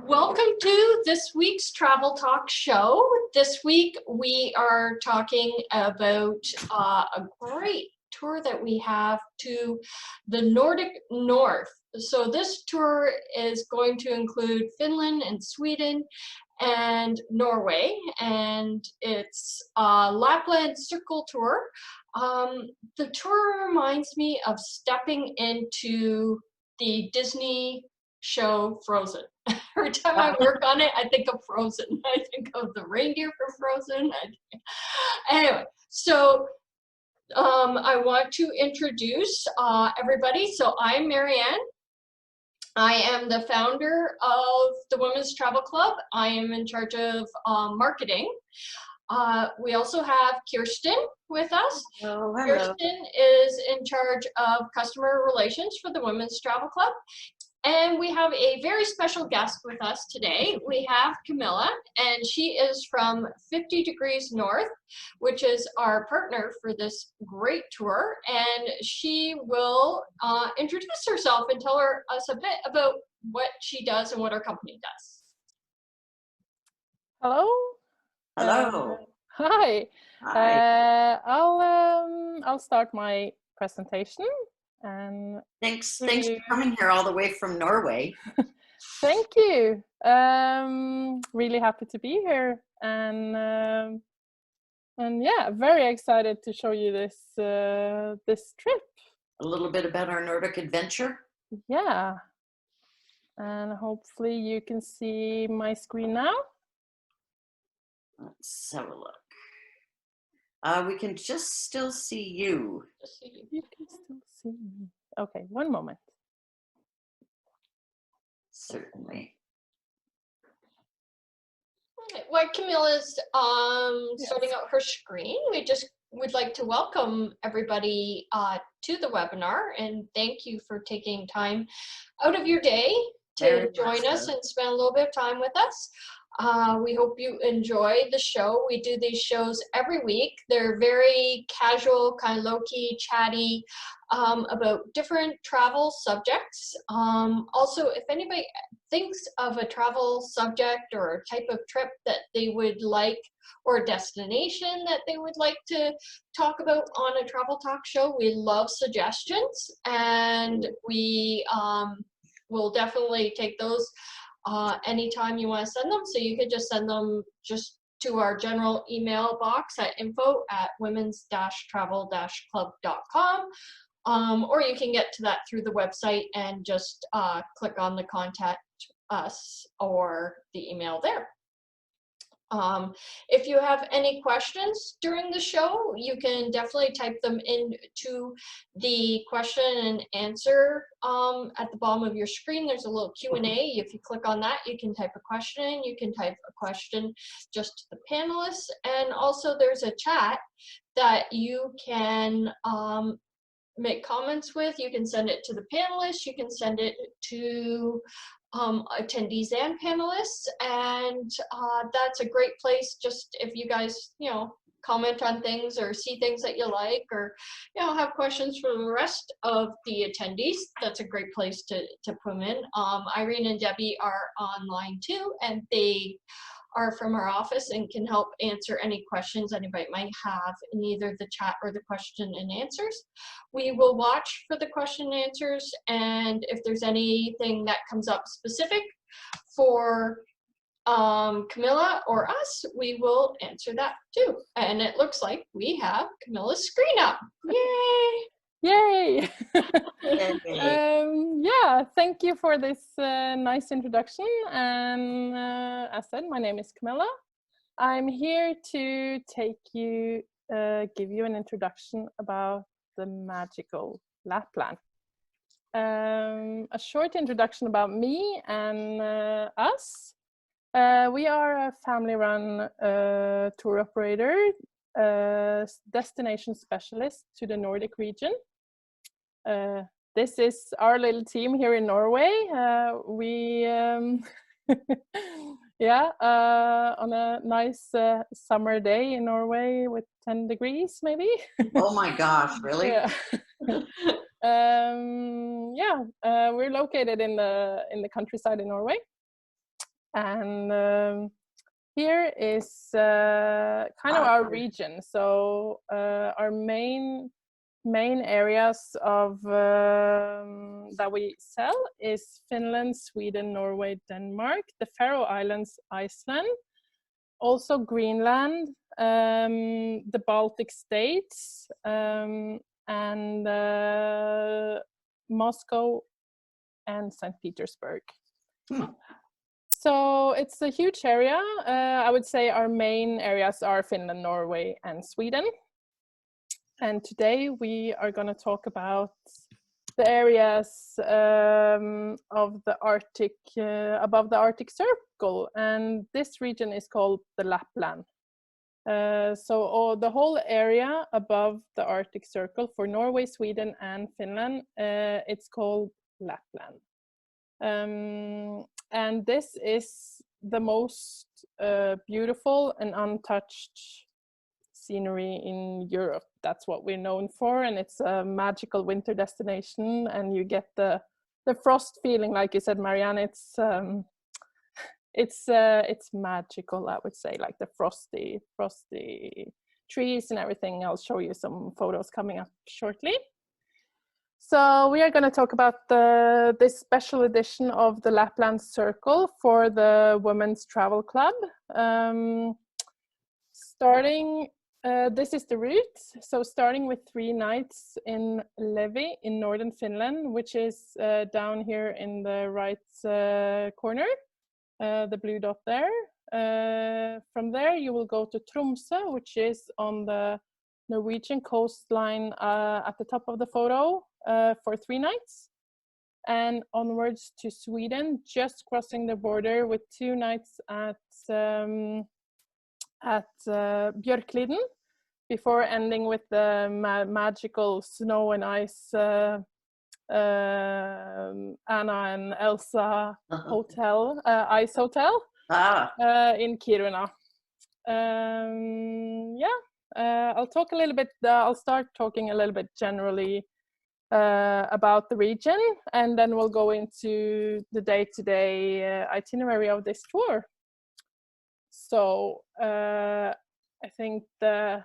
Welcome to this week's Travel Talk show. This week we are talking about a great tour that we have to the Nordic North. So this tour is going to include Finland and Sweden and Norway, and it's a Lapland Circle tour. The tour reminds me of stepping into the Disney show Frozen. Every time I work on it, I think of Frozen. I think of the reindeer from Frozen. Anyway, so I want to introduce everybody. So I'm Marianne. I am the founder of the Women's Travel Club. I am in charge of marketing. We also have Kirsten with us. Hello. Kirsten is in charge of customer relations for the Women's Travel Club. And we have a very special guest with us today. We have Camilla, and she is from 50 Degrees North, which is our partner for this great tour. And she will introduce herself and tell us a bit about what she does and what our company does. Hello. Hello. Hi. Hi. I'll start my presentation. And thanks for coming here all the way from Norway. Thank you. Really happy to be here, and yeah, very excited to show you this this trip. A little bit about our Nordic adventure. Yeah, and hopefully you can see my screen now. Let's have a look. We can just still see you. You can still see me. Okay, one moment. Certainly. While Camilla's sorting out her screen, we just would like to welcome everybody to the webinar and thank you for taking time out of your day to join us and spend a little bit of time with us. We hope you enjoy the show. We do these shows every week. They're very casual, kind of low-key, chatty, about different travel subjects. Also, if anybody thinks of a travel subject or a type of trip that they would like, or a destination that they would like to talk about on a Travel Talk show, we love suggestions, and we will definitely take those anytime you want to send them. So you could just send them just to our general email box at info@womens-travel-club.com, or you can get to that through the website and just click on the contact us or the email there. If you have any questions during the show, you can definitely type them into the question and answer at the bottom of your screen. There's a little Q&A. If you click on that, you can type a question in. You can type a question just to the panelists. And also there's a chat that you can make comments with. You can send it to the panelists. You can send it to attendees and panelists, and that's a great place. Just if you guys, comment on things or see things that you like, or have questions for the rest of the attendees, that's a great place to put them in. Irene and Debbie are online too, and they are from our office and can help answer any questions anybody might have in either the chat or the question and answers. We will watch for the question and answers, and if there's anything that comes up specific for Camilla or us, we will answer that too. And it looks like we have Camilla's screen up. Yay! Yay! Yeah, thank you for this nice introduction. And as said, my name is Camilla. I'm here to give you an introduction about the magical Lapland. A short introduction about me and us. We are a family-run tour operator, destination specialist to the Nordic region. This is our little team here in Norway. We, on a nice summer day in Norway with 10 degrees, maybe. Oh my gosh, really? Yeah. We're located in the countryside in Norway. And here is kind of our region. So our main areas of that we sell is Finland, Sweden, Norway, Denmark, the Faroe Islands, Iceland, also Greenland, the Baltic states, and Moscow and St. Petersburg. So it's a huge area. I would say our main areas are Finland, Norway, and Sweden. And today we are going to talk about the areas of the Arctic, above the Arctic Circle. And this region is called the Lapland. So the whole area above the Arctic Circle for Norway, Sweden, and Finland, it's called Lapland. And this is the most beautiful and untouched scenery in Europe. That's what we're known for, and it's a magical winter destination, and you get the frost feeling, like you said, Marianne. It's magical, I would say, like the frosty trees and everything. I'll show you some photos coming up shortly. So we are going to talk about this special edition of the Lapland Circle for the Women's Travel Club. This is the route. So starting with 3 nights in Levi in northern Finland, which is down here in the right corner, the blue dot there. From there you will go to Tromsø, which is on the Norwegian coastline at the top of the photo for 3 nights, and onwards to Sweden, just crossing the border with 2 nights at Björkliden, before ending with the magical snow and ice Anna and Elsa hotel, ice hotel in Kiruna. I'll talk a little bit. I'll start talking a little bit generally about the region, and then we'll go into the day-to-day itinerary of this tour. So I think the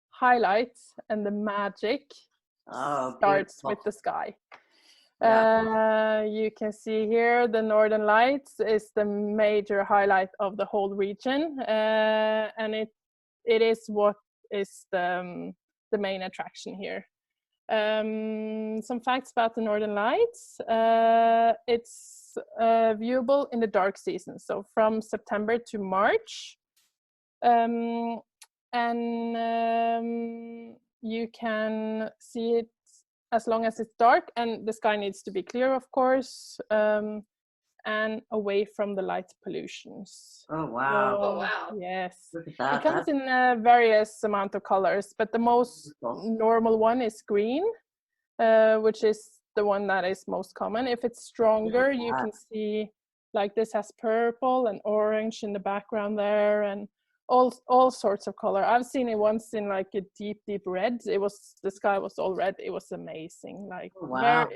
highlight and the magic starts with the sky. You can see here the Northern Lights is the major highlight of the whole region, and it is what is the main attraction here. Some facts about the Northern Lights. It's viewable in the dark season, so from September to March, and you can see it as long as it's dark, and the sky needs to be clear, of course, and away from the light pollutions. Oh wow! Oh wow! Yes, Look at that. it comes in various amount of colors, but the most normal one is green, which is the one that is most common. If it's stronger, you can see like this has purple and orange in the background there, and all sorts of color. I've seen it once in like a deep red. The sky was all red. It was amazing. Like wow.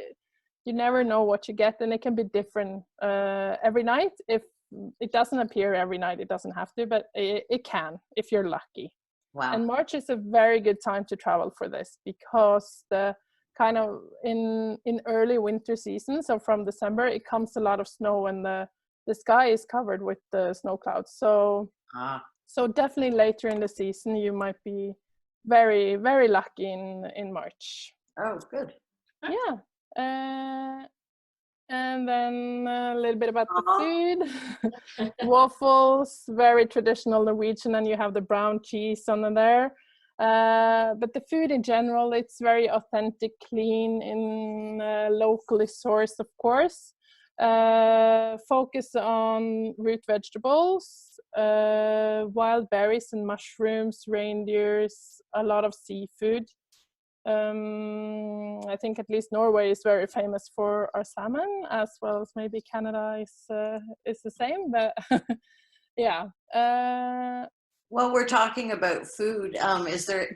You never know what you get, and it can be different every night. If it doesn't appear every night, it doesn't have to, but it can if you're lucky. Wow. And March is a very good time to travel for this, because the kind of in early winter season, so from December, it comes a lot of snow, and the sky is covered with the snow clouds. So definitely later in the season, you might be very, very lucky in March. Oh, good. Yeah. And then a little bit about the food. Waffles, very traditional Norwegian, and you have the brown cheese on there. But the food in general, it's very authentic, clean, and locally sourced, of course. Focus on root vegetables, wild berries and mushrooms, reindeers, a lot of seafood. I think at least Norway is very famous for our salmon, as well as maybe Canada is the same, but yeah. Well, we're talking about food.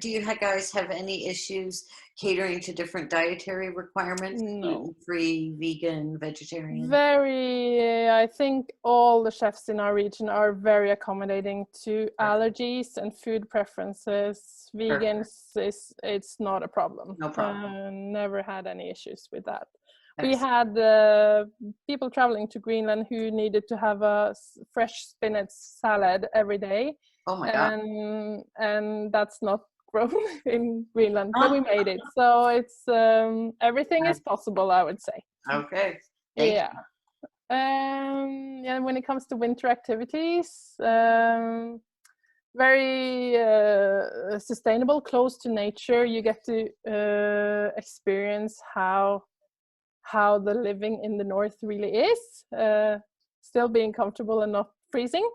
Do you guys have any issues catering to different dietary requirements? No. Gluten-free, vegan, vegetarian? Very, I think all the chefs in our region are very accommodating to Perfect. allergies and food preferences. Vegans, it's not a problem. No problem. Never had any issues with that. Excellent. We had people traveling to Greenland who needed to have a fresh spinach salad every day. Oh my God. And that's not grown in Greenland, but we made it. So it's everything is possible, I would say. Okay. Thank Yeah. Yeah. When it comes to winter activities, very sustainable, close to nature. You get to experience how the living in the north really is, still being comfortable and not freezing.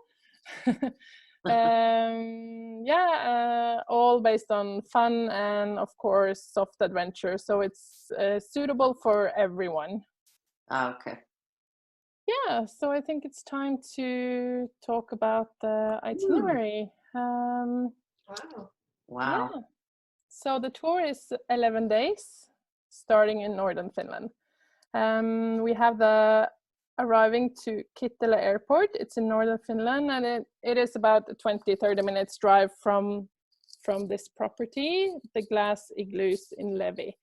All based on fun and of course soft adventure, so it's suitable for everyone. Okay. Yeah, so I think it's time to talk about the itinerary. Wow. Wow. Yeah. So the tour is 11 days, starting in northern Finland. We have the arriving to Kittilä Airport. It's in northern Finland, and it is about a 20-30 minutes drive from this property, the glass igloos in Levi.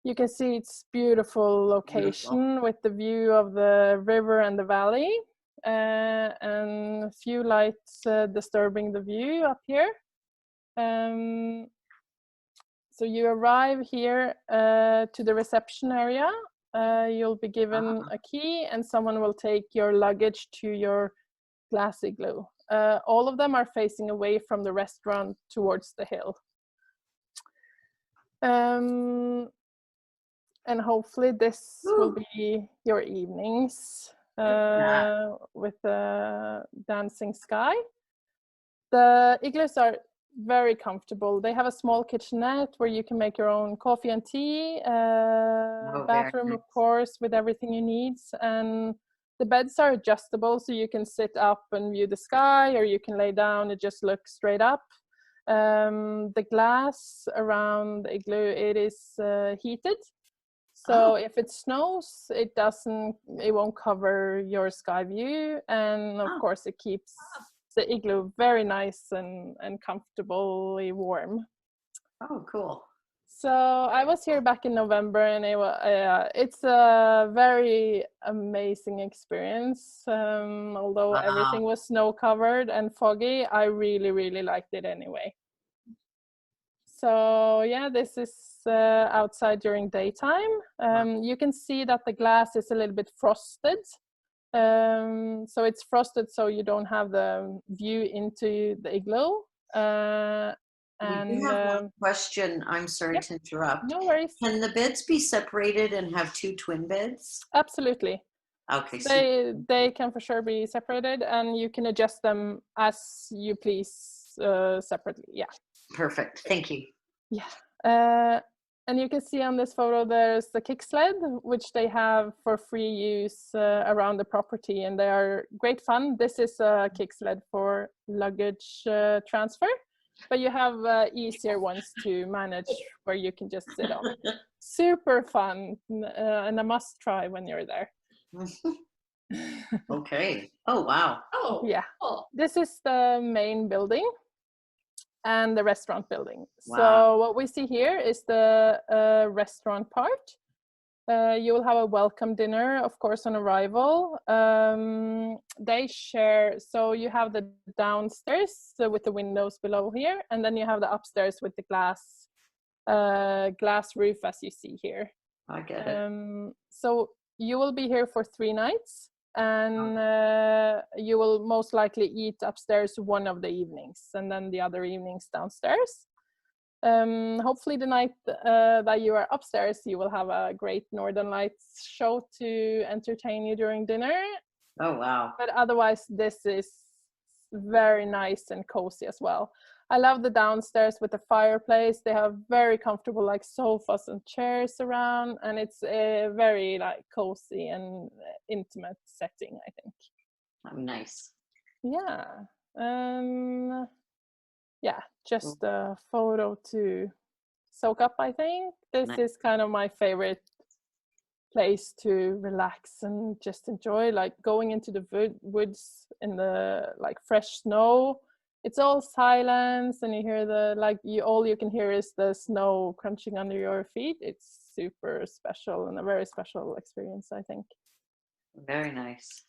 You can see it's beautiful location with the view of the river and the valley, and a few lights disturbing the view up here. So you arrive here to the reception area. You'll be given a key and someone will take your luggage to your glass igloo. All of them are facing away from the restaurant towards the hill. And hopefully this will be your evenings with the dancing sky. The igloos are very comfortable. They have a small kitchenette where you can make your own coffee and tea, bathroom, of course, with everything you need. And the beds are adjustable, so you can sit up and view the sky, or you can lay down and just look straight up. The glass around the igloo, it is heated. So if it snows, it won't cover your sky view. And of course it keeps the igloo very nice and comfortably warm. Oh, cool. So I was here back in November, and it's a very amazing experience. Although everything was snow covered and foggy, I really, really liked it anyway. So yeah, this is outside during daytime. You can see that the glass is a little bit frosted. So it's frosted so you don't have the view into the igloo. We do have one question. I'm sorry to interrupt. No worries. Can the beds be separated and have two twin beds? Absolutely. Okay. They can for sure be separated, and you can adjust them as you please separately. Yeah. Perfect. Thank you. Yeah. And you can see on this photo there's the kick sled, which they have for free use around the property, and they are great fun. This is a kick sled for luggage transfer, but you have easier ones to manage where you can just sit on. Super fun, and a must try when you're there. Okay. Oh, wow. Oh, yeah. Cool. This is the main building and the restaurant building. Wow. So what we see here is the restaurant part. You will have a welcome dinner, of course, on arrival. They share, so you have the downstairs with the windows below here, and then you have the upstairs with the glass roof, as you see here. I get it. So you will be here for 3 nights, and you will most likely eat upstairs one of the evenings, and then the other evenings downstairs. Hopefully the night that you are upstairs, you will have a great Northern Lights show to entertain you during dinner. Oh, wow. But otherwise, this is very nice and cozy as well. I love the downstairs with the fireplace. They have very comfortable like sofas and chairs around, and it's a very like cozy and intimate setting, I think. Oh, nice. Yeah. yeah, just a photo to soak up. I think this Nice. is kind of my favorite place to relax and just enjoy, like going into the woods in the like fresh snow. It's all silence, and you hear the all you can hear is the snow crunching under your feet. It's super special and a very special experience, I think. Very nice.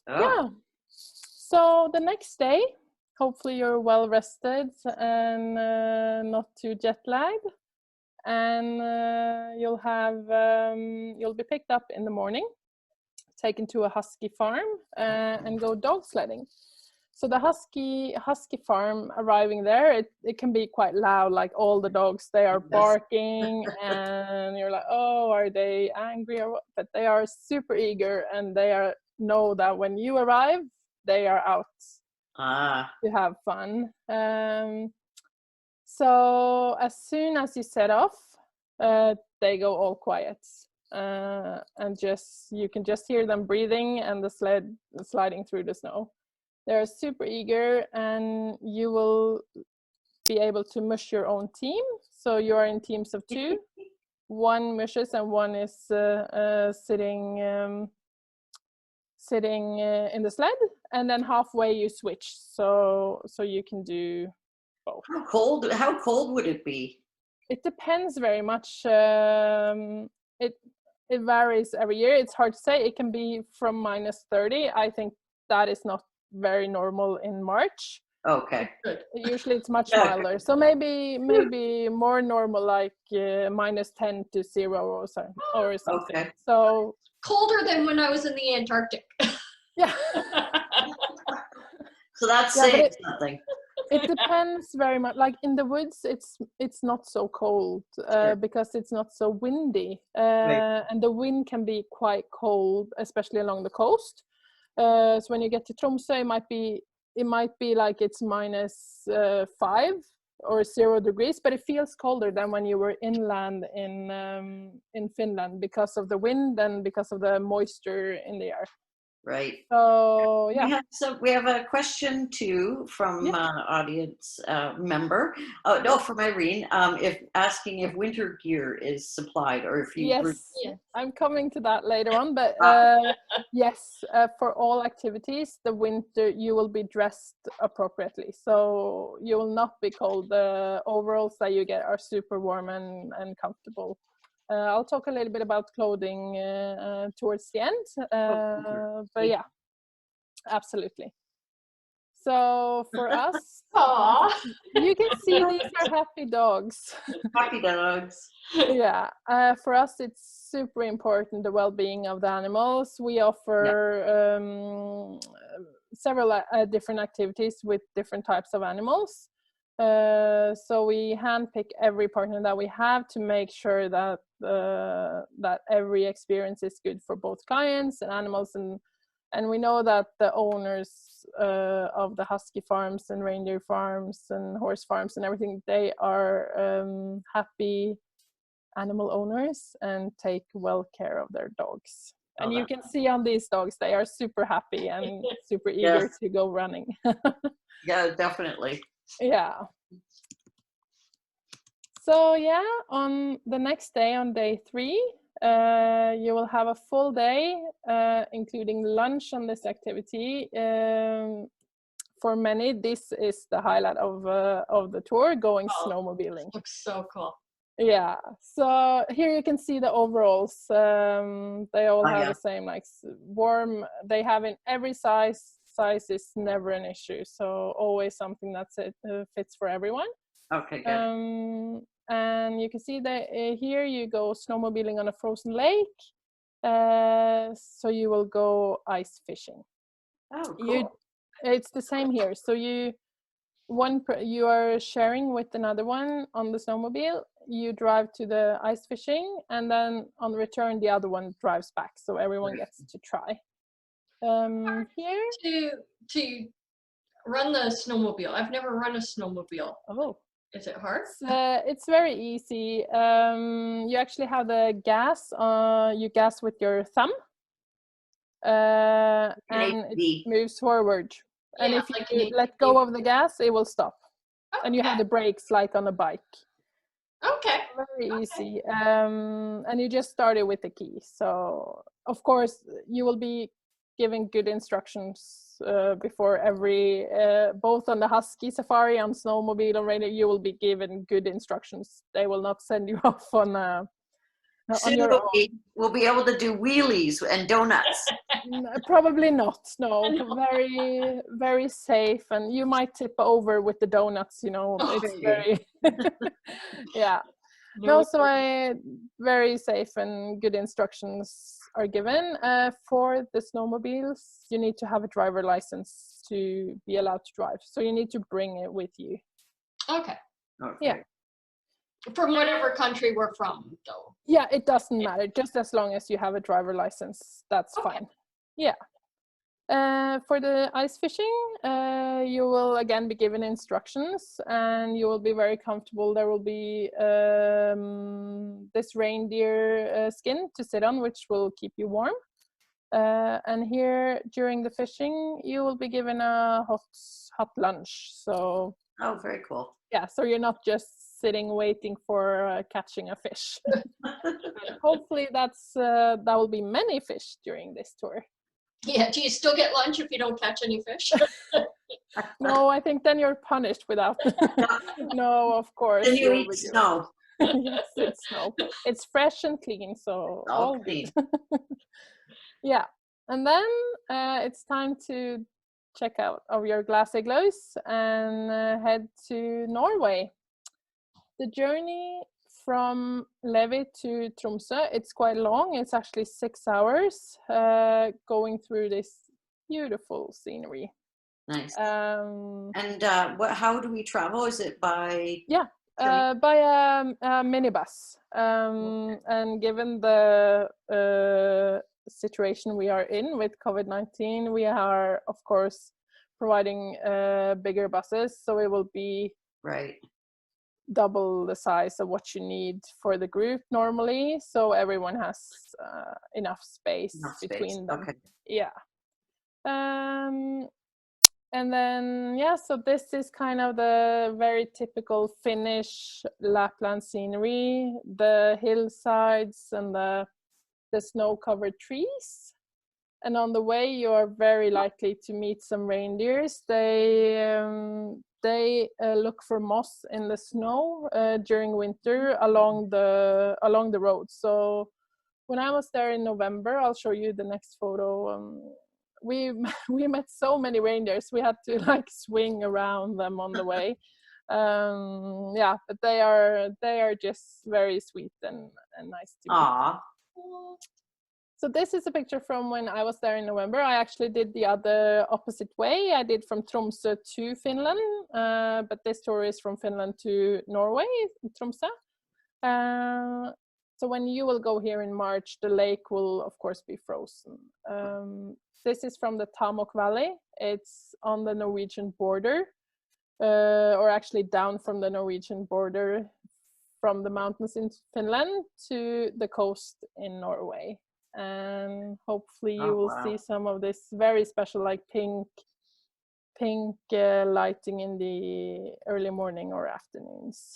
Oh. Yeah. So the next day, hopefully you're well rested and not too jet lagged, and you'll be picked up in the morning, taken to a husky farm, and go dog sledding. So the husky farm, arriving there, it can be quite loud, like all the dogs, they are barking, and you're like, oh, are they angry or what? But they are super eager, and they know that when you arrive, they are out to have fun. So as soon as you set off, they go all quiet, and you can just hear them breathing and the sled sliding through the snow. They're super eager, and you will be able to mush your own team. So you are in teams of 2. One mushes and one is sitting in the sled, and then halfway you switch. So you can do both. How cold would it be? It depends very much. It varies every year. It's hard to say. It can be from -30. I think that is not very normal in March. Okay. Usually it's much milder. So maybe more normal, like -10 to 0 or something. Okay. So colder than when I was in the Antarctic. Yeah. So that's saying something. It depends very much. Like in the woods, it's not so cold because it's not so windy, and the wind can be quite cold, especially along the coast. So when you get to Tromsø, it might be like it's -5 or 0 degrees, but it feels colder than when you were inland in Finland because of the wind and because of the moisture in the air. Right. So yeah. We have a question too from audience member. From Irene. Asking if winter gear is supplied or if you. Yes, I'm coming to that later on. But yes, for all activities, the winter you will be dressed appropriately. So you will not be cold. The overalls that you get are super warm and comfortable. I'll talk a little bit about clothing towards the end, but yeah, absolutely. So for us, you can see these are happy dogs. Happy dogs. Yeah, for us it's super important, the well-being of the animals. We offer several different activities with different types of animals. So we handpick every partner that we have to make sure that that every experience is good for both clients and animals, and we know that the owners of the husky farms and reindeer farms and horse farms and everything, they are happy animal owners and take well care of their dogs. And you can see on these dogs, they are super happy and super eager to go running. Yeah, definitely. Yeah. So yeah, on the next day, on day 3, you will have a full day, including lunch on this activity. For many, this is the highlight of the tour, going snowmobiling. Looks so cool. Yeah, so here you can see the overalls. They all have the same, like warm. They have in every size. Size is never an issue, so always something that fits for everyone. Okay, good. And you can see that here you go snowmobiling on a frozen lake. So you will go ice fishing. Oh, cool. It's the same here. So you are sharing with another one on the snowmobile. You drive to the ice fishing, and then on return the other one drives back. So everyone gets to try. Here to run the snowmobile. I've never run a snowmobile. Oh. Is it hard? It's very easy. You actually have the gas. You gas with your thumb, and it moves forward. And if you let go of the gas, it will stop. and you have the brakes like on a bike. Okay. Very easy. And you just started with the key. So of course you will be given good instructions before every, both on the Husky Safari, on snowmobile or reindeer, you will be given good instructions. They will not send you off on Soon your own. we'll be able to do wheelies and donuts. Probably not. No, very, very safe. And you might tip over with the donuts, you know, it's very, yeah. No, so very safe and good instructions are given. For the snowmobiles, you need to have a driver license to be allowed to drive. So you need to bring it with you. Okay. Yeah. From whatever country we're from, though. Yeah, it doesn't matter. Just as long as you have a driver license, that's fine. Yeah. For the ice fishing, you will again be given instructions, and you will be very comfortable. There will be this reindeer skin to sit on, which will keep you warm. And here during the fishing, you will be given a hot lunch. So. Oh, very cool. Yeah, so you're not just sitting waiting for catching a fish. Hopefully that will be many fish during this tour. Yeah, do you still get lunch if you don't catch any fish? No, I think then you're punished without. No, of course. Then you eat snow. Yes, it's snow. It's fresh and clean, so all clean. Yeah, and then it's time to check out of your glass igloos and head to Norway. The journey from Levi to Tromsø, it's quite long. It's actually 6 hours going through this beautiful scenery. Nice. And how do we travel? Is it by? Yeah, by a minibus. And given the situation we are in with COVID-19, we are, of course, providing bigger buses. So it will be double the size of what you need for the group normally, so everyone has enough space between them. Okay. Yeah. And then so this is kind of the very typical Finnish Lapland scenery, the hillsides and the snow-covered trees. And on the way you are very likely to meet some reindeers. They look for moss in the snow during winter along the road. So when I was there in November, I'll show you the next photo. We met so many reindeers. We had to like swing around them on the way. But they are just very sweet and nice to meet. So this is a picture from when I was there in November. I actually did the other opposite way. I did from Tromsø to Finland, but this tour is from Finland to Norway, Tromsø. So when you will go here in March, the lake will of course be frozen. This is from the Tamak Valley. It's on the Norwegian border, or actually down from the Norwegian border, from the mountains in Finland to the coast in Norway. And hopefully you will see some of this very special like pink lighting in the early morning or afternoons,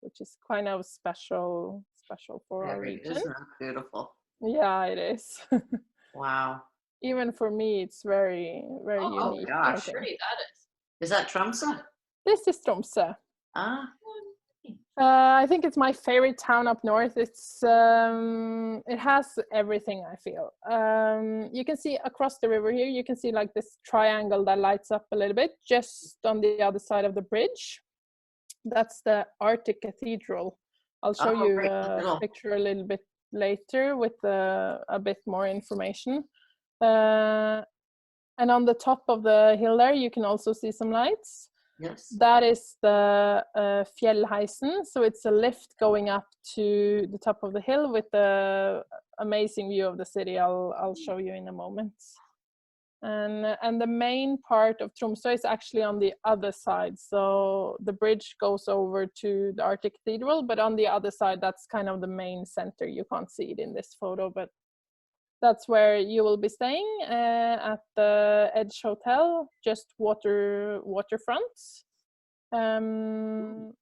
which is kind of special for our region. Isn't that beautiful? Yeah, it is. Wow. Even for me, it's very, very unique. Oh gosh, pretty that is. Is that Tromsø? This is Tromsø. I think it's my favorite town up north. It's it has everything, I feel. You can see across the river here, you can see like this triangle that lights up a little bit just on the other side of the bridge. That's the Arctic Cathedral. I'll show you a picture a little bit later with a bit more information. And on the top of the hill there, you can also see some lights. Yes. That is the Fjellheisen, so it's a lift going up to the top of the hill with the amazing view of the city. I'll show you in a moment. And the main part of Tromsø is actually on the other side. So the bridge goes over to the Arctic Cathedral, but on the other side, that's kind of the main center. You can't see it in this photo, but that's where you will be staying at the Edge Hotel, just waterfront.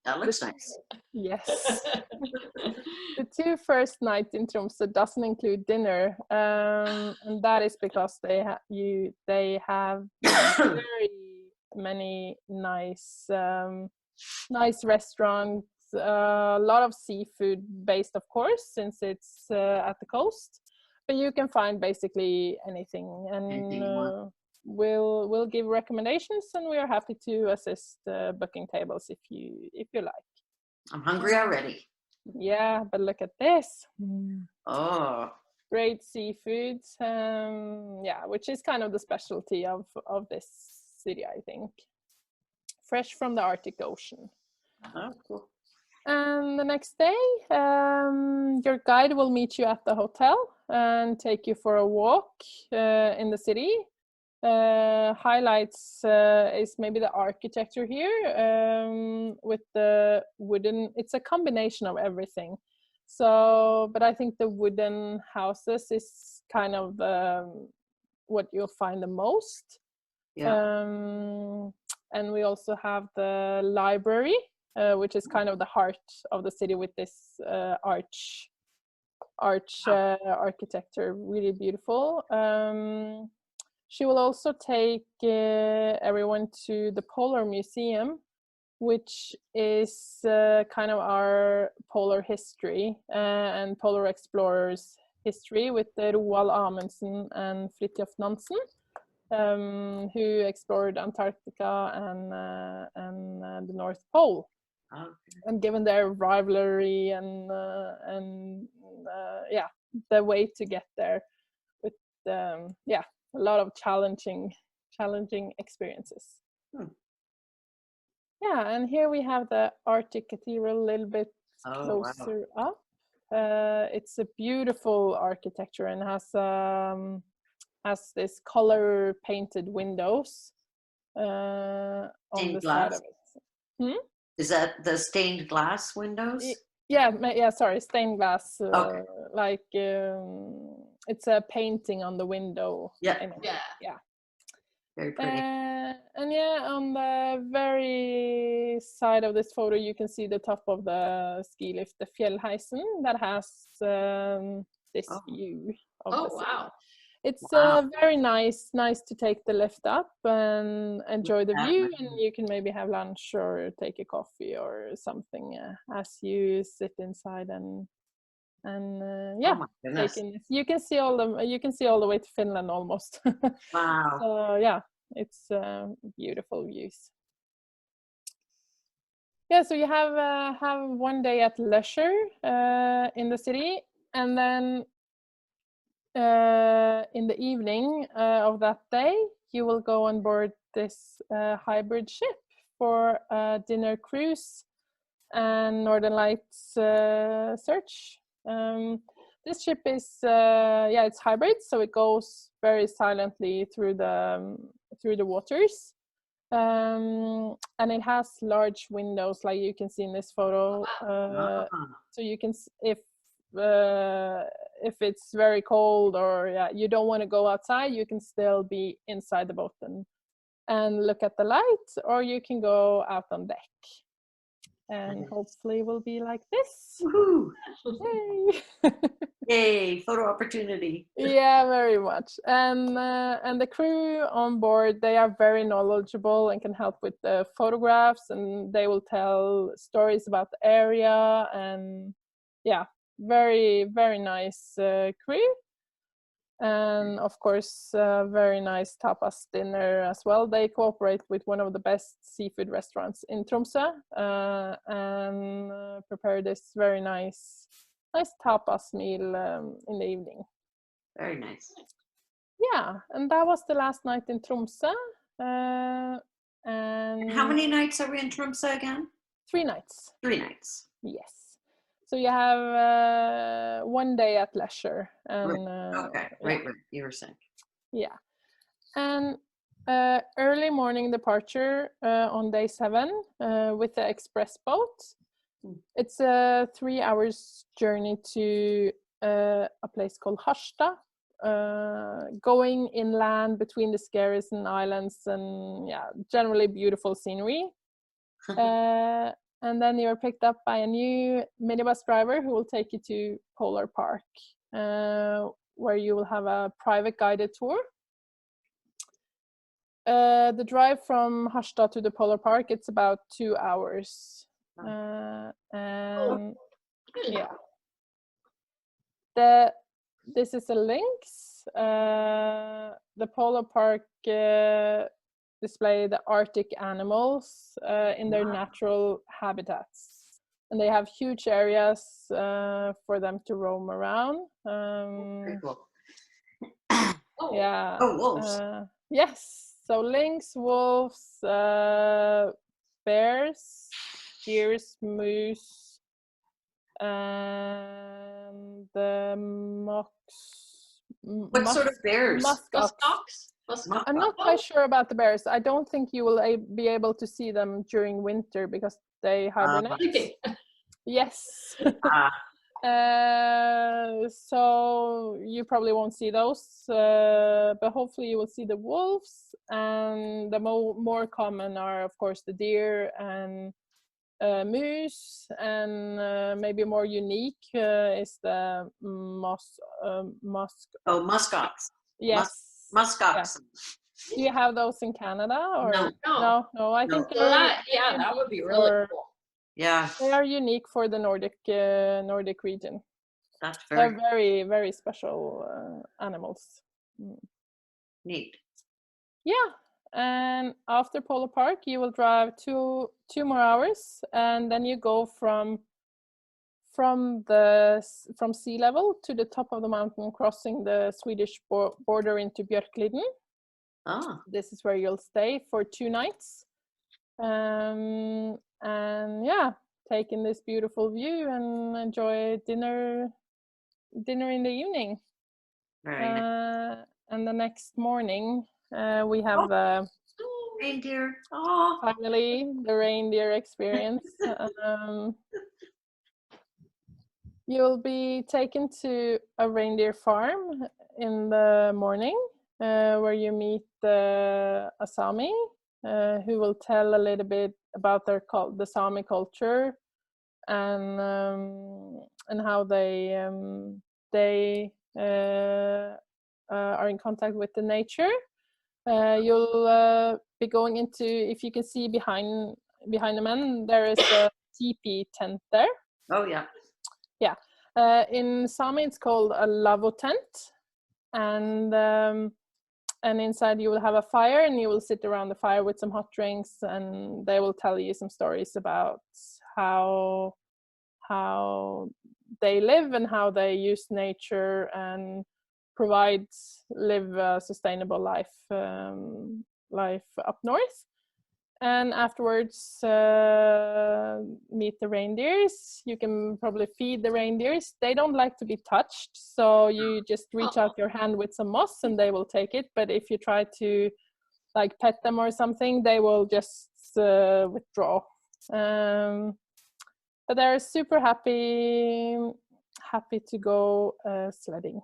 That looks nice. Yes. The 2 first nights in Tromsø doesn't include dinner, and that is because they have very many nice restaurants, a lot of seafood based, of course, since it's at the coast. But you can find basically anything, and we'll give recommendations, and we are happy to assist booking tables if you like. I'm hungry already. Yeah, but look at this. Oh, Great seafood. Yeah, which is kind of the specialty of this city, I think. Fresh from the Arctic Ocean. oh, cool. And the next day, your guide will meet you at the hotel and take you for a walk in the city. Highlights is maybe the architecture here with the wooden. It's a combination of everything. So, but I think the wooden houses is kind of what you'll find the most. Yeah. And we also have the library, which is kind of the heart of the city with this arch architecture, really beautiful. She will also take everyone to the Polar Museum, which is kind of our polar history and polar explorers history with Roald Amundsen and Fridtjof Nansen, who explored Antarctica and the North Pole. Okay. And given their rivalry and yeah, the way to get there with yeah, a lot of challenging experiences. Yeah, and here we have the Arctic Cathedral a little bit closer up. It's a beautiful architecture and has this color painted windows on Stained the glass? side of it. Is that the stained glass windows? Yeah, sorry, stained glass. Okay. Like it's a painting on the window. Yeah. Yeah. Very pretty. And yeah, on the very side of this photo, you can see the top of the ski lift, the Fjellheisen, that has this view of the city. Wow. It's very nice to take the lift up and enjoy the view, and you can maybe have lunch or take a coffee or something as you sit inside and yeah, you can see all the way to Finland almost. Wow. So yeah, it's beautiful views. Yeah, so you have one day at leisure in the city, and then in the evening of that day, you will go on board this hybrid ship for a dinner cruise and Northern Lights search. This ship is it's hybrid, so it goes very silently through the waters, and it has large windows, like you can see in this photo. So you can, if it's very cold or you don't want to go outside, you can still be inside the boat and look at the light, or you can go out on deck. And hopefully it will be like this. Woohoo! Yay! Yay! Photo opportunity. Yeah, very much. And the crew on board, they are very knowledgeable and can help with the photographs, and they will tell stories about the area. And yeah, very, very nice crew. And of course, very nice tapas dinner as well. They cooperate with one of the best seafood restaurants in Tromsø and prepare this very nice tapas meal in the evening. Very nice. Yeah, and that was the last night in Tromsø. And how many nights are we in Tromsø again? 3 nights. 3 nights. Yes. So you have one day at leisure. And, right. You were saying. Yeah. And early morning departure on day 7 with the express boat. It's a 3 hours journey to a place called Harstad, going inland between the Skerries and islands, and generally beautiful scenery. And then you're picked up by a new minibus driver who will take you to Polar Park, where you will have a private guided tour. The drive from Harstad to the Polar Park, it's about 2 hours. And yeah, this is a lynx. The Polar Park display the Arctic animals in their natural habitats, and they have huge areas for them to roam around. Very cool. Yeah. Oh, wolves. Yes. So lynx, wolves, bears, deers, moose, and the What sort of bears? Muskox? I'm not quite sure about the bears. I don't think you will be able to see them during winter because they hibernate. Yes. So you probably won't see those, but hopefully you will see the wolves. And the more common are, of course, the deer and moose, and maybe more unique is the muskox. Yes. Muskox. Yeah. Do you have those in Canada? Or? No. I think that would be really cool. Yeah. They are unique for the Nordic region. That's They're very, very special animals. Neat. Yeah. And after Polar Park, you will drive two more hours, and then you go from sea level to the top of the mountain, crossing the Swedish border into Björkliden. This is where you'll stay for 2 nights, and yeah, take in this beautiful view and enjoy dinner in the evening. Very nice. And the next morning we have the reindeer. Finally, the reindeer experience. You'll be taken to a reindeer farm in the morning, where you meet a Sami who will tell a little bit about the Sami culture and how they are in contact with the nature. You'll be going into, if you can see behind the men, there is a teepee tent there. Oh yeah. Yeah. In Sami it's called a lavo tent, and inside you will have a fire, and you will sit around the fire with some hot drinks, and they will tell you some stories about how they live and how they use nature and live a sustainable life up north. And afterwards meet the reindeers. You can probably feed the reindeers. They don't like to be touched, so you just reach out your hand with some moss and they will take it. But if you try to like pet them or something, they will just withdraw. But they're super happy to go sledding.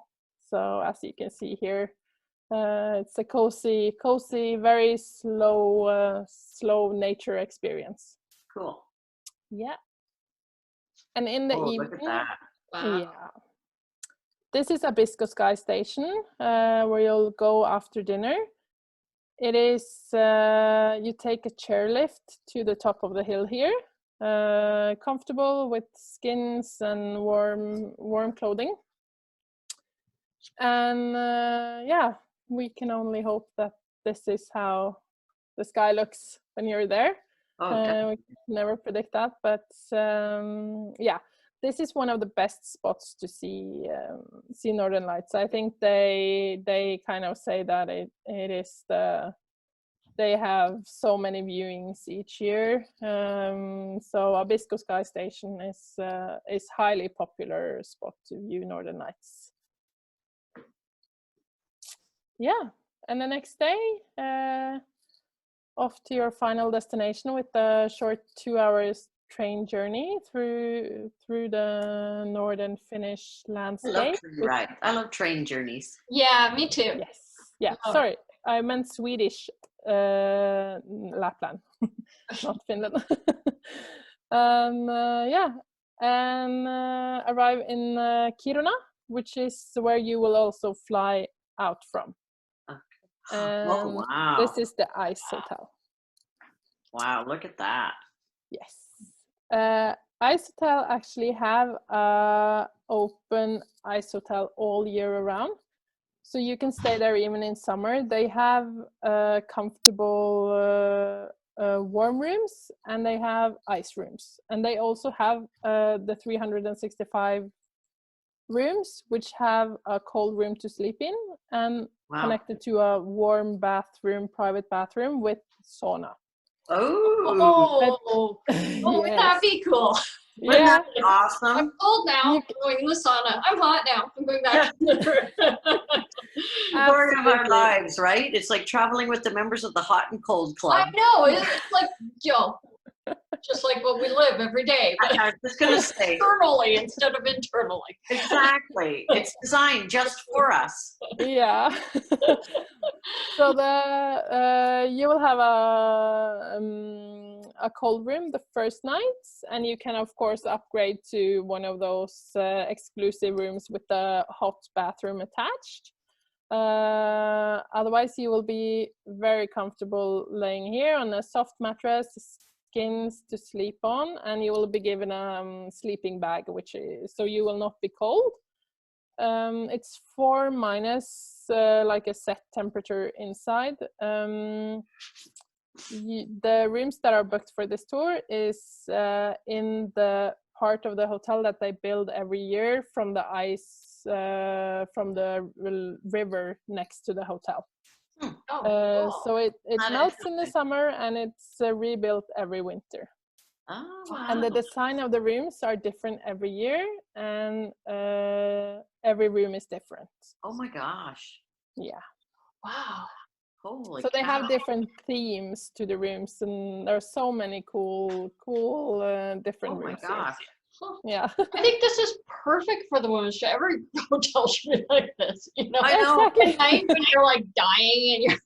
So as you can see here, it's a cozy, very slow nature experience. Cool. Yeah. And in the evening, look at that. Wow. Yeah, this is a Biscuit Sky Station where you'll go after dinner. It is you take a chairlift to the top of the hill here, comfortable with skins and warm clothing. And yeah, we can only hope that this is how the sky looks when you're there. We can never predict that, but yeah, this is one of the best spots to see Northern Lights. I think they kind of say that it is they have so many viewings each year, so a Biscuit Sky Station is highly popular spot to view Northern Lights. Yeah, and the next day, off to your final destination with a short 2 hours train journey through the northern Finnish landscape. I love train journeys. Yeah, me too. Yes. Yeah. Sorry, I meant Swedish Lapland, not Finland. Yeah, and arrive in Kiruna, which is where you will also fly out from. And Oh, wow. this is the ice hotel. Wow, look at that. Yes. Ice hotel actually have open ice hotel all year around. So you can stay there even in summer. They have comfortable warm rooms, and they have ice rooms. And they also have the 365 rooms, which have a cold room to sleep in, and connected to a warm bathroom, private bathroom with sauna. Oh, wouldn't that be cool? Wouldn't that be awesome? I'm cold now. I'm going in the sauna. I'm hot now. I'm going back to the room. Story of our lives, right? It's like traveling with the members of the Hot and Cold Club. I know. It's like, just like what we live every day. But I was just going to say. Externally instead of internally. Exactly. It's designed just for us. Yeah. So you will have a cold room the first night, and you can of course upgrade to one of those exclusive rooms with the hot bathroom attached. Otherwise, you will be very comfortable laying here on a soft mattress, skins to sleep on, and you will be given a sleeping bag, so you will not be cold. It's 4 minus, like a set temperature inside. The rooms that are booked for this tour is in the part of the hotel that they build every year from the ice, from the river next to the hotel. Cool. So it melts in the summer, and it's rebuilt every winter. Oh, wow. And the design of the rooms are different every year, and every room is different. Oh my gosh. Yeah. Wow. Holy So they cow. have different themes to the rooms, and there are so many cool different rooms. Oh my gosh. Yeah. I think this is perfect for the women's show. Every hotel should be like this, you know? I know. Exactly. At night when you're like dying and you're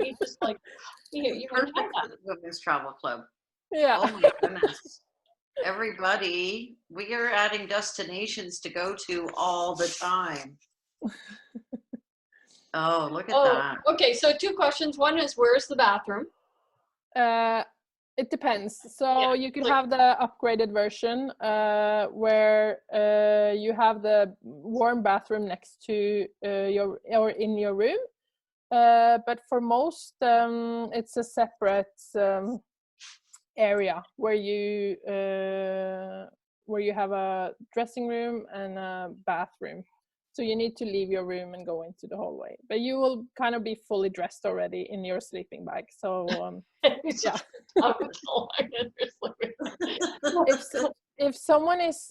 you just like you Perfect have for the Women's Travel Club. Yeah. Oh my goodness. Everybody, we are adding destinations to go to all the time. Oh, look at that. Okay, so 2 questions. One is, where's the bathroom? It depends. So you could have the upgraded version where you have the warm bathroom next to in your room. But for most, it's a separate area where you have a dressing room and a bathroom. So you need to leave your room and go into the hallway, but you will kind of be fully dressed already in your sleeping bag. So yeah. If someone is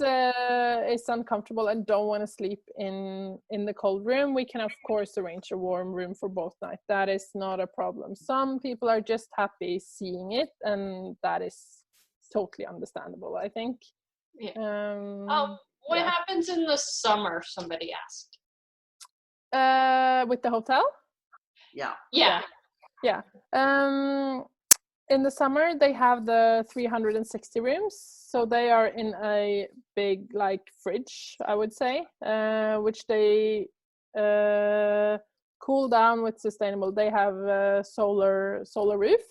uncomfortable and don't want to sleep in the cold room, we can of course arrange a warm room for both nights. That is not a problem. Some people are just happy seeing it, and that is totally understandable, I think. Yeah. What happens in the summer? Somebody asked. With the hotel? Yeah. In the summer, they have the 360 rooms. So they are in a big, like, fridge, I would say, which they cool down with sustainable. They have a solar roof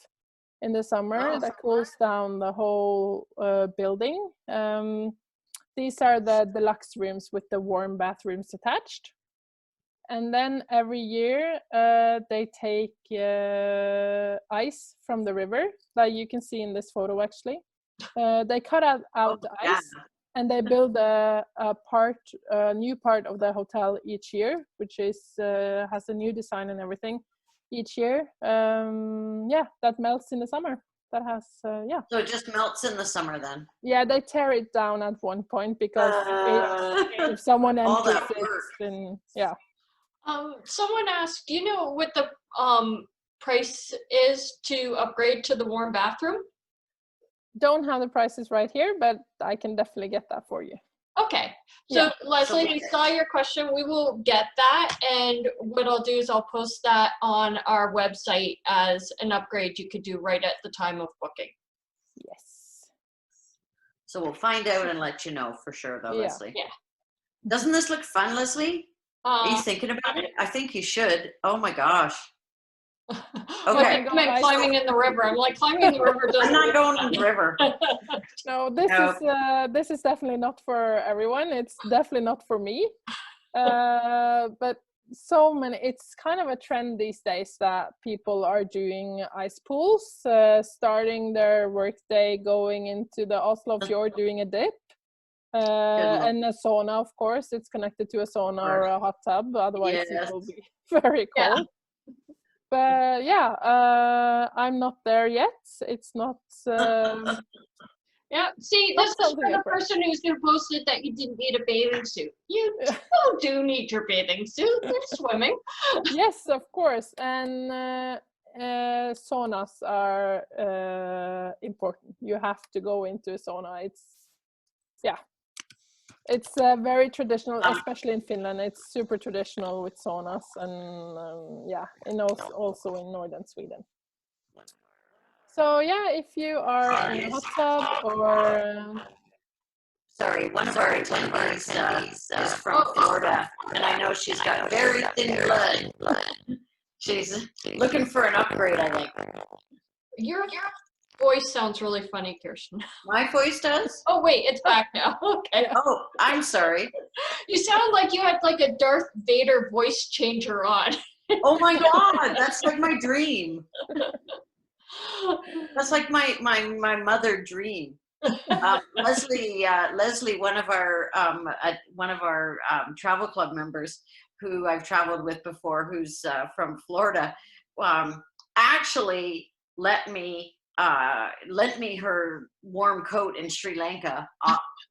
in the summer that cools down the whole building. These are the deluxe rooms with the warm bathrooms attached. And then every year they take ice from the river, like you can see in this photo actually. They cut out the ice, and they build a new part of the hotel each year, which is has a new design and everything each year. That melts in the summer. That has So it just melts in the summer then? Yeah, they tear it down at one point because if someone enters it, then yeah. Someone asked, do you know what the price is to upgrade to the warm bathroom? Don't have the prices right here, but I can definitely get that for you. Okay. So Yeah. Leslie, So- we saw your question. We will get that, and what I'll do is I'll post that on our website as an upgrade you could do right at the time of booking. Yes. So we'll find out and let you know for sure, though, Yeah. Leslie. Yeah. Doesn't this look fun, Leslie? Are you thinking about it? I think you should. Oh my gosh. Okay. Like climbing in the river. I'm like, climbing in the river doesn't I'm not look going fun. in the river. No, No. this is definitely not for everyone. It's definitely not for me. But so many. It's kind of a trend these days that people are doing ice pools, starting their workday going into the Oslo fjord, doing a dip. And a sauna, of course, it's connected to a sauna or a hot tub. Otherwise, it Yes. will be very cold. But yeah, I'm not there yet. It's not. Yeah, see, Not this is something for the different. person who's going to post it that you didn't need a bathing suit. You still do need your bathing suit. You're swimming. Yes, of course, and saunas are important. You have to go into a sauna. It's very traditional, especially in Finland. It's super traditional with saunas, and and also in northern Sweden. So yeah, if you are in a hot tub or Sorry, one of our attendees is from Florida, and I know she's got very thin blood. She's looking for an upgrade, I think. Your voice sounds really funny, Kirsten. My voice does? Oh, wait, it's back now. Okay. Yeah. Oh, I'm sorry. You sound like you had like a Darth Vader voice changer on. Oh my God, that's like my dream. That's like my mother dream. Leslie, one of our travel club members who I've traveled with before, who's from Florida, actually lent me her warm coat in Sri Lanka.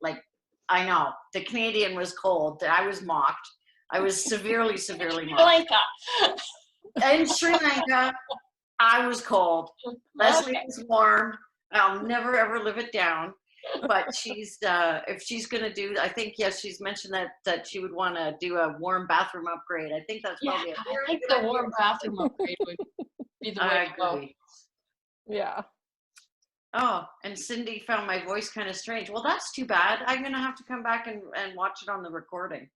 Like, I know the Canadian was cold. I was mocked. I was severely mocked. In Sri Lanka, I was cold. Leslie was warm. I'll never ever live it down. But she's if she's gonna do, I think yes, she's mentioned that she would want to do a warm bathroom upgrade. I think that's probably I think the warm bathroom upgrade would be the way to go. yeah. Oh, and Cindy found my voice kind of strange. Well, that's too bad. I'm gonna have to come back and watch it on the recording.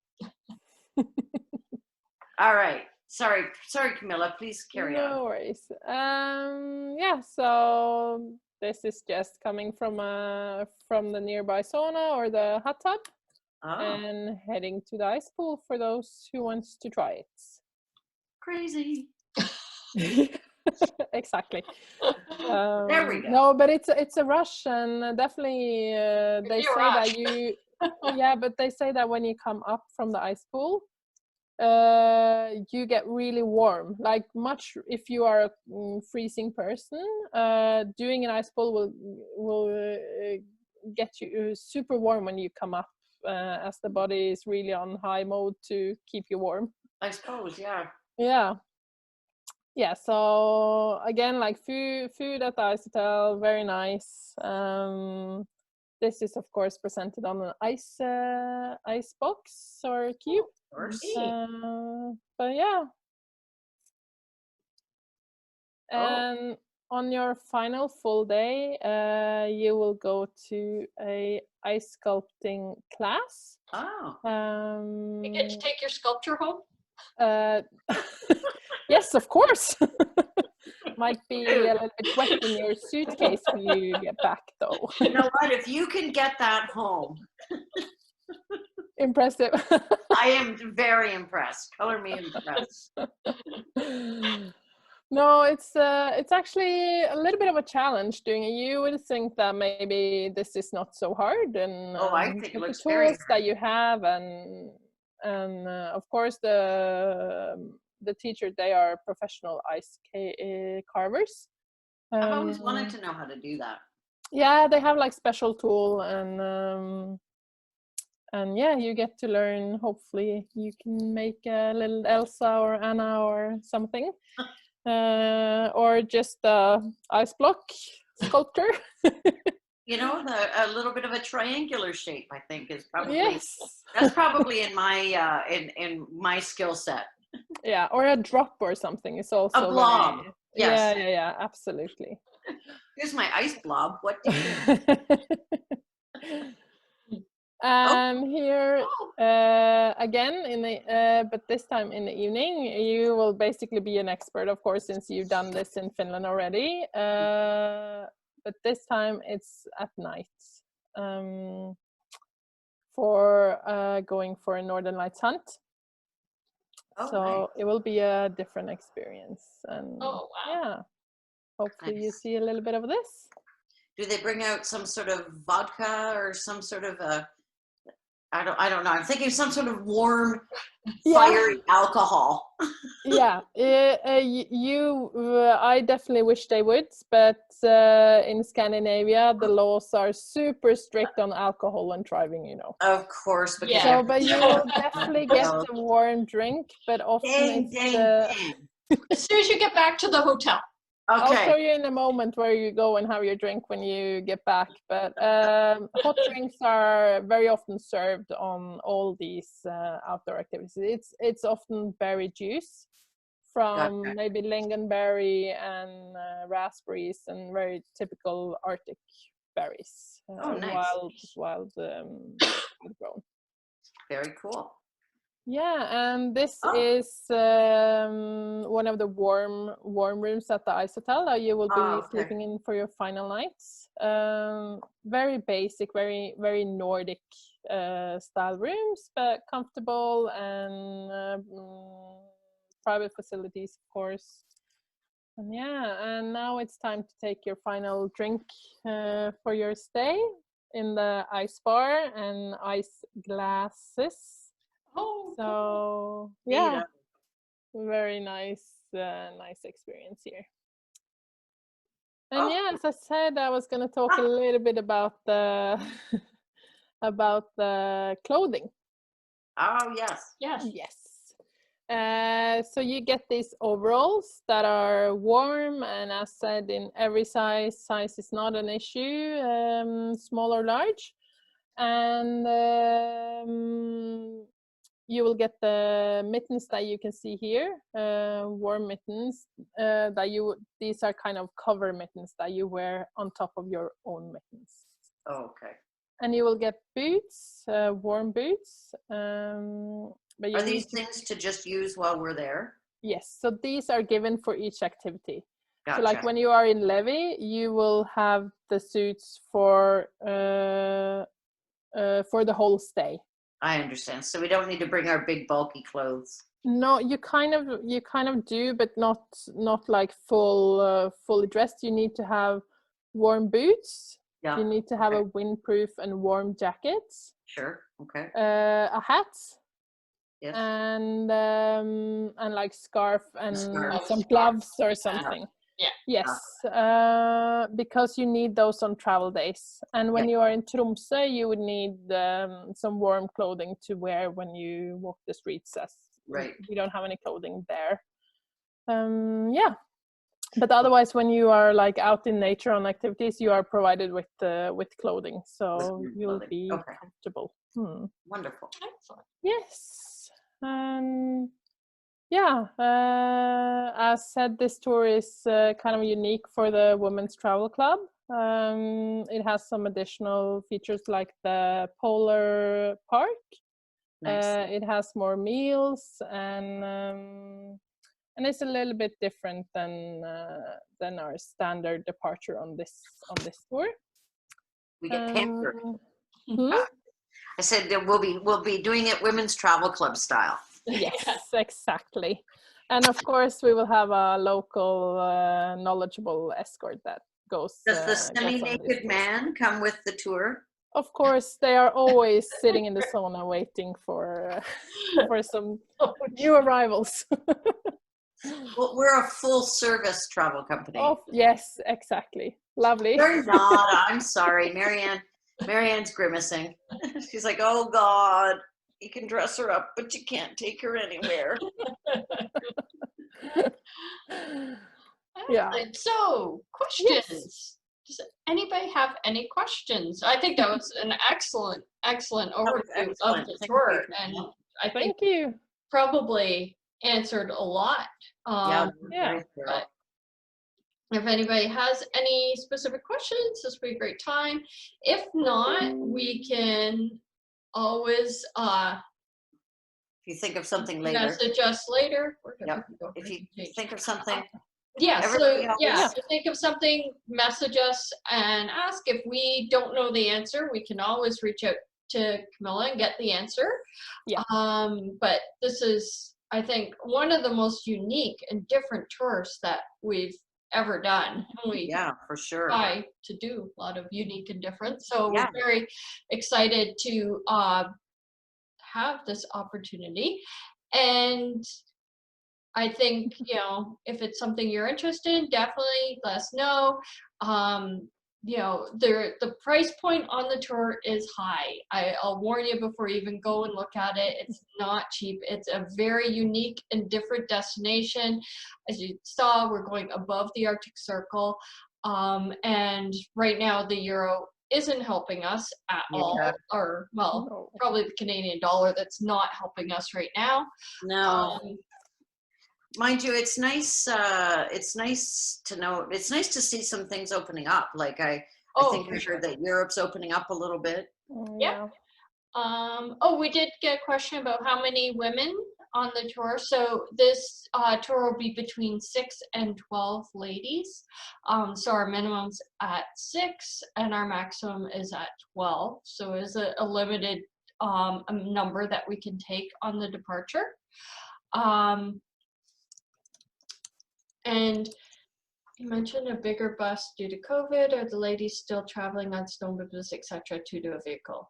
All right. Sorry, Camilla. Please carry on. No worries. Yeah. So this is just coming from the nearby sauna or the hot tub, and heading to the ice pool for those who wants to try it. Crazy. Exactly. There we go. No, but it's a rush, and definitely they say that you. Yeah, but they say that when you come up from the ice pool, you get really warm, like much if you are a freezing person. Doing an ice pool will get you super warm when you come up, as the body is really on high mode to keep you warm. I suppose, yeah. Yeah, so again, like food at the ice hotel, very nice. This is of course presented on an ice box or cube. But yeah, and on your final full day, you will go to a ice sculpting class. You get to take your sculpture home? Yes, of course. Might be a little bit wet in your suitcase when you get back, though. You know what? If you can get that home. Impressive. I am very impressed. Color me impressed. No, it's actually a little bit of a challenge doing it. You would think that maybe this is not so hard, and I think it looks the tools that you have, and of course the teachers, they are professional ice carvers. I've always wanted to know how to do that. Yeah, they have like special tool, and yeah, you get to learn. Hopefully you can make a little Elsa or Anna or something. Or just ice block sculpture. you know, a little bit of a triangular shape, I think, is probably Yes. that's probably in my in my skill set. Yeah, or a drop or something is also A blob. very, Yes. yeah, absolutely. Here's my ice blob. What do you And here again in the but this time in the evening, you will basically be an expert, of course, since you've done this in Finland already. But this time it's at night for going for a Northern Lights hunt. So nice. it will be a different experience, and Oh, wow. yeah, hopefully you Nice. see a little bit of this. Do they bring out some sort of vodka or some sort of a I don't know. I'm thinking some sort of warm, fiery alcohol. Yeah, I definitely wish they would, but in Scandinavia, the laws are super strict on alcohol and driving, you know. Of course, because Yeah. So, but you will definitely get a warm drink, but often it's ding. As soon as you get back to the hotel. I'll show Okay. you in a moment where you go and have your drink when you get back. But hot drinks are very often served on all these outdoor activities. It's often berry juice from Gotcha. maybe lingonberry and raspberries and very typical Arctic berries, Nice. wild grown. Very cool. Yeah, and this Oh. is one of the warm rooms at the ice hotel that you will be sleeping in for your final nights. Very basic, very Nordic style rooms, but comfortable and private facilities, of course. And yeah, and now it's time to take your final drink for your stay in the ice bar and ice glasses. Oh, So yeah, very nice experience here. And yeah, as I said, I was going to talk a little bit about the about the clothing. Oh yes. So you get these overalls that are warm, and as said, in every size is not an issue, small or large, and you will get the mittens that you can see here, warm mittens. These are kind of cover mittens that you wear on top of your own mittens. Oh, okay. And you will get boots, warm boots. But are these things to just use while we're there? Yes. So these are given for each activity. Gotcha. So like when you are in Levi, you will have the suits for the whole stay. I understand. So we don't need to bring our big bulky clothes. No, you kind of do, but not like fully dressed. You need to have warm boots. Yeah. You need to have a windproof and warm jacket. Sure. Okay. A hat. Yes. And like scarf and some gloves or something. Yeah. Yes. Because you need those on travel days. And when you are in Tromsø, you would need some warm clothing to wear when you walk the streets, as we don't have any clothing there. Yeah. But otherwise, when you are like out in nature on activities, you are provided with clothing, so you'll be comfortable. Wonderful. Excellent. Yes. Yeah. As said, this tour is kind of unique for the Women's Travel Club. It has some additional features like the Polar Park. Nice. It has more meals and it's a little bit different than our standard departure on this tour. We get pampered. I said that we'll be doing it Women's Travel Club style. Yes, exactly. And of course, we will have a local knowledgeable escort that goes. Does the semi-naked man come with the tour? Of course, they are always sitting in the sauna waiting for some new arrivals. Well, we're a full-service travel company. Oh, yes, exactly. Lovely. You're not. I'm sorry. Marianne's grimacing. She's like, oh, God, you can dress her up, but you can't take her anywhere. Yeah. So, questions. Does anybody have any questions? I think that was an excellent overview excellent. of the Thank tour, you. and I think Thank you. probably answered a lot. Yeah. Yeah. very thorough. But if anybody has any specific questions, this would be a great time. If not, we can always If you think of something later. message us later. Where did Yep. we go? If you think of something, Yeah, everybody so always- yeah, if you think of something, message us and ask. If we don't know the answer, we can always reach out to Camilla and get the answer. Yeah. But this is, I think, one of the most unique and different tours that we've ever done. And we yeah, for sure. try to do a lot of unique and different. So Yeah. we're very excited to have this opportunity. And I think, you know, if it's something you're interested in, definitely let us know. You know, the price point on the tour is high. I'll warn you before you even go and look at it. It's not cheap. It's a very unique and different destination. As you saw, we're going above the Arctic Circle. And right now the euro isn't helping us at all. Or, well, No. probably the Canadian dollar that's not helping us right now. No. Mind you, it's nice. It's nice to know. It's nice to see some things opening up. Like I think for I sure. heard that Europe's opening up a little bit. Yeah. Oh, we did get a question about how many women on the tour. So this tour will be between 6 and 12 ladies. So our minimum's at 6 and our maximum is at 12. So it is a limited number that we can take on the departure. And you mentioned a bigger bus due to COVID. Are the ladies still traveling on snowmobiles, etc., to a vehicle?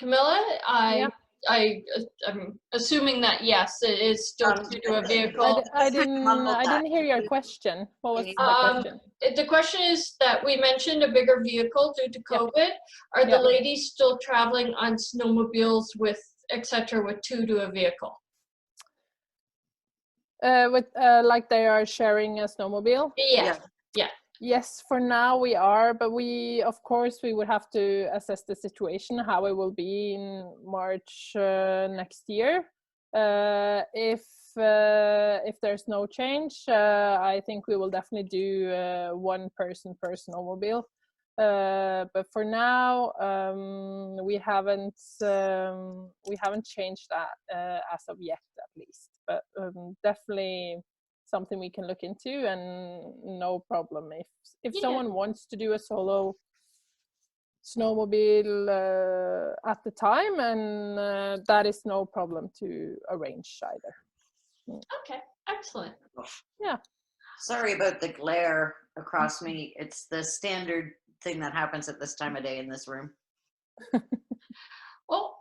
Camilla, I'm assuming that yes, it is still due to a vehicle. I didn't hear your question. What was the question? The question is that we mentioned a bigger vehicle due to COVID. Are the ladies still traveling on snowmobiles with etc. with two to a vehicle? With like they are sharing a snowmobile? Yeah. Yes, for now we are, but we, of course, we would have to assess the situation, how it will be in March next year. If there's no change, I think we will definitely do one person per snowmobile. But for now, we haven't changed that as of yet, at least. But definitely something we can look into, and no problem if someone wants to do a solo snowmobile at the time, and that is no problem to arrange either. Okay, excellent. Yeah. Sorry about the glare across me. It's the standard thing that happens at this time of day in this room. Well,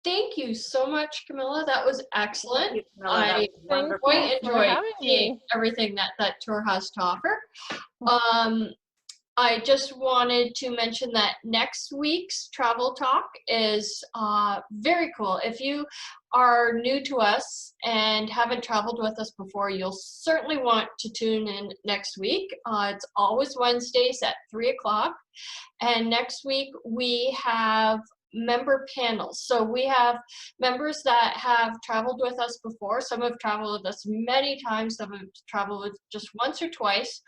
thank you so much, Camilla. That was excellent. Thank you, Camilla. That was wonderful. Quite enjoyed seeing everything that tour has to offer. I just wanted to mention that next week's Travel Talk is very cool. If you are new to us and haven't traveled with us before, you'll certainly want to tune in next week. It's always Wednesdays at 3 o'clock. And next week we have member panels. So we have members that have traveled with us before. Some have traveled with us many times. Some have traveled with just once or twice.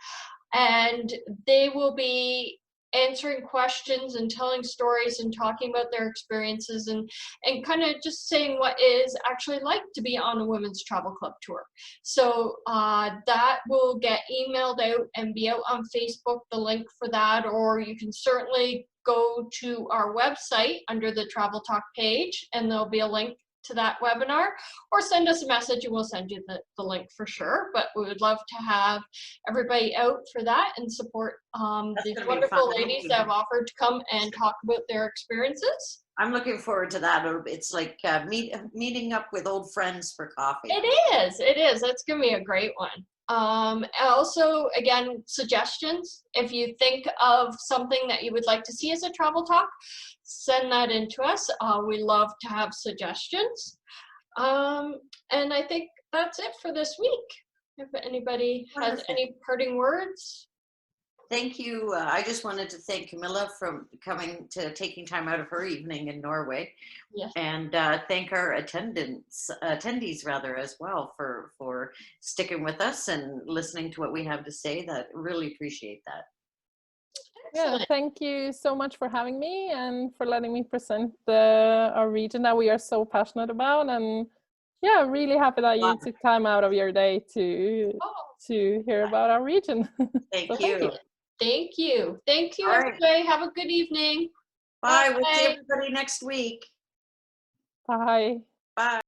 And they will be answering questions and telling stories and talking about their experiences and kind of just saying what it is actually like to be on a women's travel club tour. So that will get emailed out and be out on Facebook, the link for that, or you can certainly go to our website under the Travel Talk page and there'll be a link to that webinar, or send us a message and we'll send you the link for sure. But we would love to have everybody out for that and support these wonderful ladies that have offered to come and talk about their experiences. I'm looking forward to that. It's like meeting up with old friends for coffee. It is. That's gonna be a great one. Also, again, suggestions. If you think of something that you would like to see as a travel talk, send that in to us. We love to have suggestions. And I think that's it for this week. If anybody has any parting words. Thank you. I just wanted to thank Camilla for taking time out of her evening in Norway, Yes. and thank our attendees rather as well for sticking with us and listening to what we have to say. That really appreciate that. Yeah, Excellent. thank you so much for having me and for letting me present our region that we are so passionate about. And yeah, really happy that you took time out of your day to hear about our region. Thank So you. Thank you. Thank you, All right. everybody. Have a good evening. Bye. We'll see everybody next week. Bye. Bye.